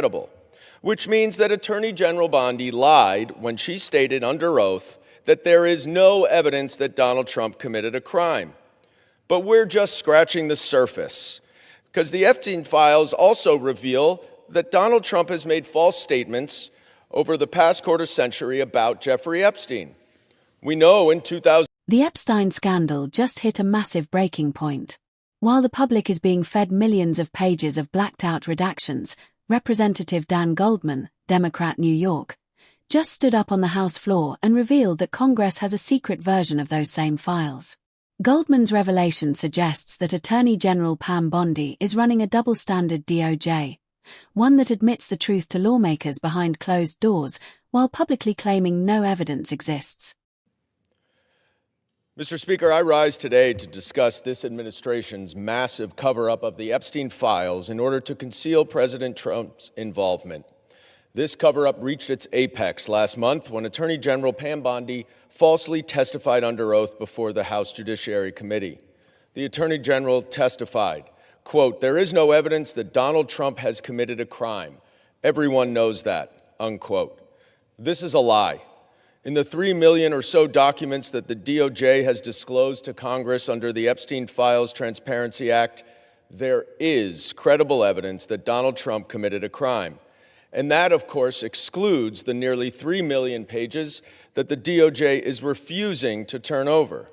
credible, which means that Attorney General Bondi lied when she stated under oath that there is no evidence that Donald Trump committed a crime. But we're just scratching the surface, because the Epstein files also reveal that Donald Trump has made false statements over the past quarter century about Jeffrey Epstein. We know in 2000... The Epstein scandal just hit a massive breaking point. While the public is being fed millions of pages of blacked-out redactions, Representative Dan Goldman, Democrat, New York, just stood up on the House floor and revealed that Congress has a secret version of those same files. Goldman's revelation suggests that Attorney General Pam Bondi is running a double-standard DOJ, one that admits the truth to lawmakers behind closed doors while publicly claiming no evidence exists. Mr. Speaker, I rise today to discuss this administration's massive cover-up of the Epstein files in order to conceal President Trump's involvement. This cover-up reached its apex last month when Attorney General Pam Bondi falsely testified under oath before the House Judiciary Committee. The Attorney General testified, quote, "There is no evidence that Donald Trump has committed a crime. Everyone knows that," unquote. This is a lie. In the 3 million or so documents that the DOJ has disclosed to Congress under the Epstein Files Transparency Act, there is credible evidence that Donald Trump committed a crime. And that, of course, excludes the nearly 3 million pages that the DOJ is refusing to turn over.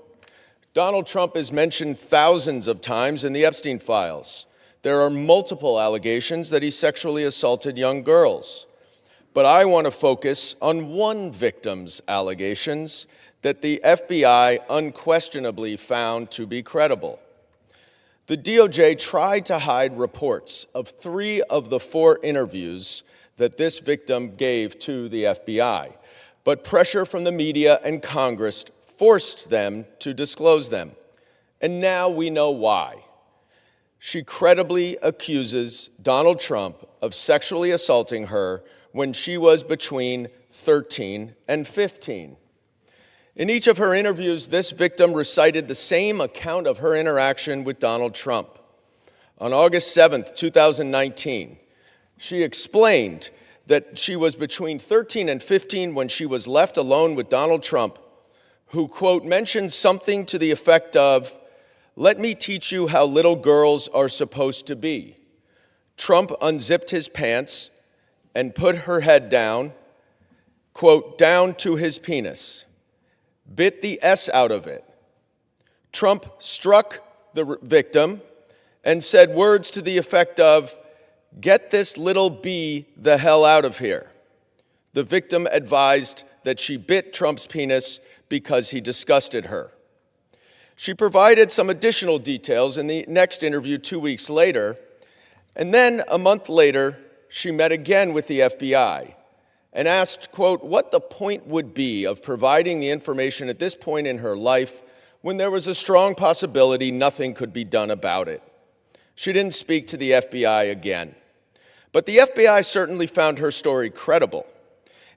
Donald Trump is mentioned thousands of times in the Epstein files. There are multiple allegations that he sexually assaulted young girls. But I want to focus on one victim's allegations that the FBI unquestionably found to be credible. The DOJ tried to hide reports of 3 of the 4 interviews that this victim gave to the FBI, but pressure from the media and Congress forced them to disclose them. And now we know why. She credibly accuses Donald Trump of sexually assaulting her when she was between 13 and 15. In each of her interviews, this victim recited the same account of her interaction with Donald Trump. On August 7th, 2019, she explained that she was between 13 and 15 when she was left alone with Donald Trump, who, quote, mentioned something to the effect of, "Let me teach you how little girls are supposed to be." Trump unzipped his pants and put her head down, quote, down to his penis, bit the S out of it. Trump struck the victim and said words to the effect of, "Get this little B the hell out of here." The victim advised that she bit Trump's penis because he disgusted her. She provided some additional details in the next interview 2 weeks later, and then a month later, she met again with the FBI and asked, quote, what the point would be of providing the information at this point in her life when there was a strong possibility nothing could be done about it. She didn't speak to the FBI again. But the FBI certainly found her story credible.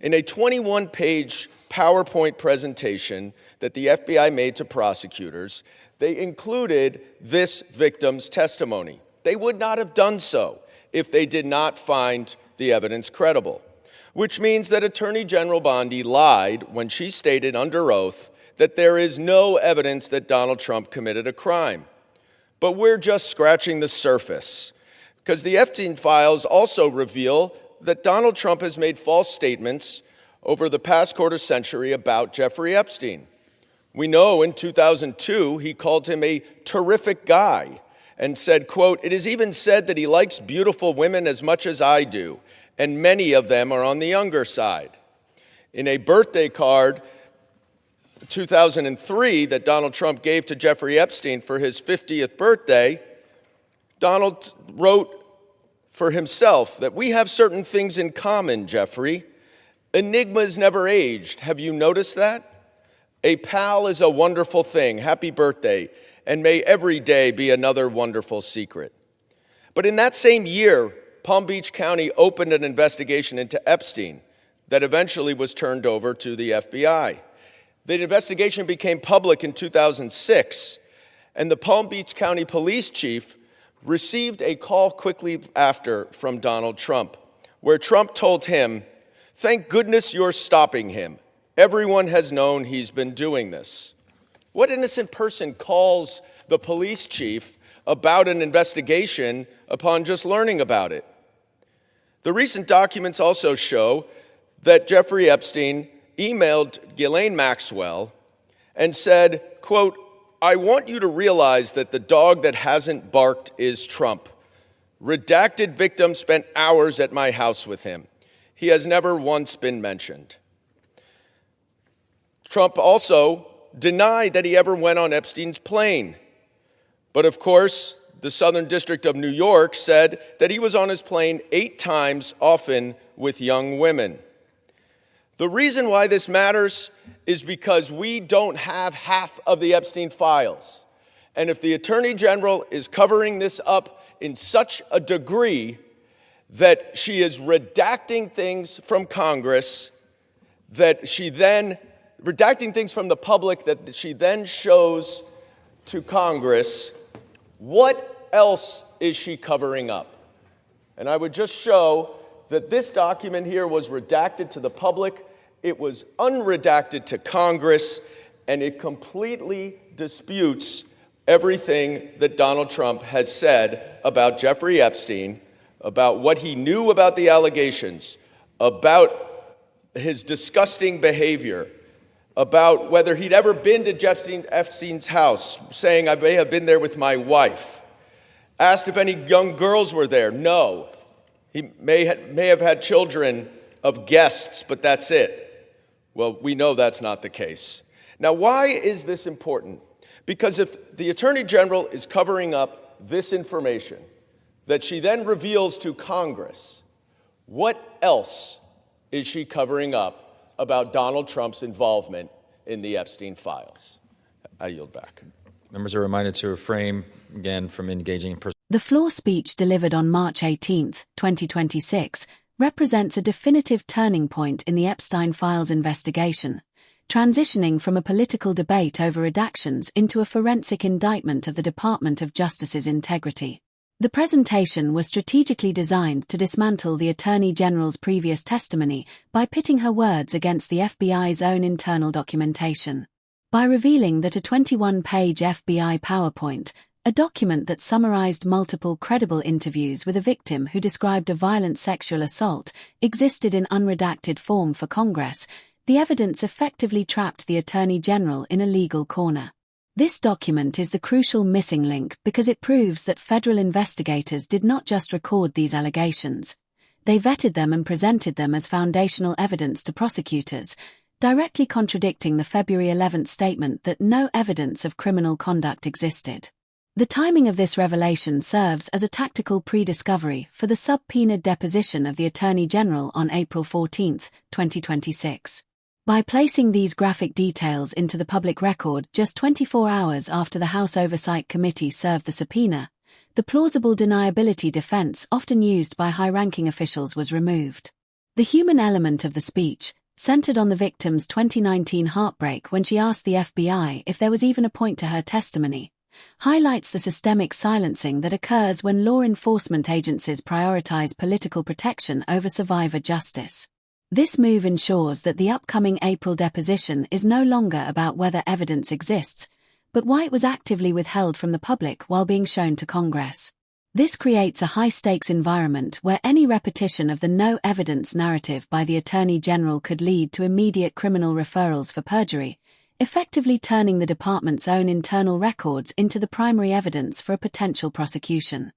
In a 21-page PowerPoint presentation that the FBI made to prosecutors, they included this victim's testimony. They would not have done so if they did not find the evidence credible, which means that Attorney General Bondi lied when she stated under oath that there is no evidence that Donald Trump committed a crime. But we're just scratching the surface, because the Epstein files also reveal that Donald Trump has made false statements over the past quarter century about Jeffrey Epstein. We know in 2002 he called him a terrific guy and said, quote, "It is even said that he likes beautiful women as much as I do, and many of them are on the younger side." In a birthday card, 2003, that Donald Trump gave to Jeffrey Epstein for his 50th birthday, Donald wrote for himself that we have certain things in common, Jeffrey. Enigmas never aged. Have you noticed that? A pal is a wonderful thing. Happy birthday. And may every day be another wonderful secret. But in that same year, Palm Beach County opened an investigation into Epstein that eventually was turned over to the FBI. The investigation became public in 2006, and the Palm Beach County police chief received a call quickly after from Donald Trump, where Trump told him, "Thank goodness you're stopping him. Everyone has known he's been doing this." What innocent person calls the police chief about an investigation upon just learning about it? The recent documents also show that Jeffrey Epstein emailed Ghislaine Maxwell and said, quote, "I want you to realize that the dog that hasn't barked is Trump. Redacted victim spent hours at my house with him. He has never once been mentioned." Trump also denied that he ever went on Epstein's plane. But of course, the Southern District of New York said that he was on his plane 8 times, often with young women. The reason why this matters is because we don't have half of the Epstein files. And if the Attorney General is covering this up in such a degree that she is redacting things from Congress, that she then, redacting things from the public that she then shows to Congress, what else is she covering up? And I would just show that this document here was redacted to the public, it was unredacted to Congress, and it completely disputes everything that Donald Trump has said about Jeffrey Epstein, about what he knew about the allegations, about his disgusting behavior, about whether he'd ever been to Jeffrey Epstein's house, saying, "I may have been there with my wife." Asked if any young girls were there. No. He may have had children of guests, but that's it. Well, we know that's not the case. Now, why is this important? Because if the Attorney General is covering up this information that she then reveals to Congress, what else is she covering up about Donald Trump's involvement in the Epstein files? I yield back. Members are reminded to refrain, again, from engaging in The floor speech delivered on March 18, 2026, represents a definitive turning point in the Epstein files investigation, transitioning from a political debate over redactions into a forensic indictment of the Department of Justice's integrity. The presentation was strategically designed to dismantle the Attorney General's previous testimony by pitting her words against the FBI's own internal documentation. By revealing that a 21-page FBI PowerPoint, a document that summarized multiple credible interviews with a victim who described a violent sexual assault, existed in unredacted form for Congress, the evidence effectively trapped the Attorney General in a legal corner. This document is the crucial missing link because it proves that federal investigators did not just record these allegations. They vetted them and presented them as foundational evidence to prosecutors, directly contradicting the February 11 statement that no evidence of criminal conduct existed. The timing of this revelation serves as a tactical pre-discovery for the subpoenaed deposition of the Attorney General on April 14, 2026. By placing these graphic details into the public record just 24 hours after the House Oversight Committee served the subpoena, the plausible deniability defense often used by high-ranking officials was removed. The human element of the speech, centered on the victim's 2019 heartbreak when she asked the FBI if there was even a point to her testimony, highlights the systemic silencing that occurs when law enforcement agencies prioritize political protection over survivor justice. This move ensures that the upcoming April deposition is no longer about whether evidence exists, but why it was actively withheld from the public while being shown to Congress. This creates a high-stakes environment where any repetition of the no evidence narrative by the Attorney General could lead to immediate criminal referrals for perjury, effectively turning the department's own internal records into the primary evidence for a potential prosecution.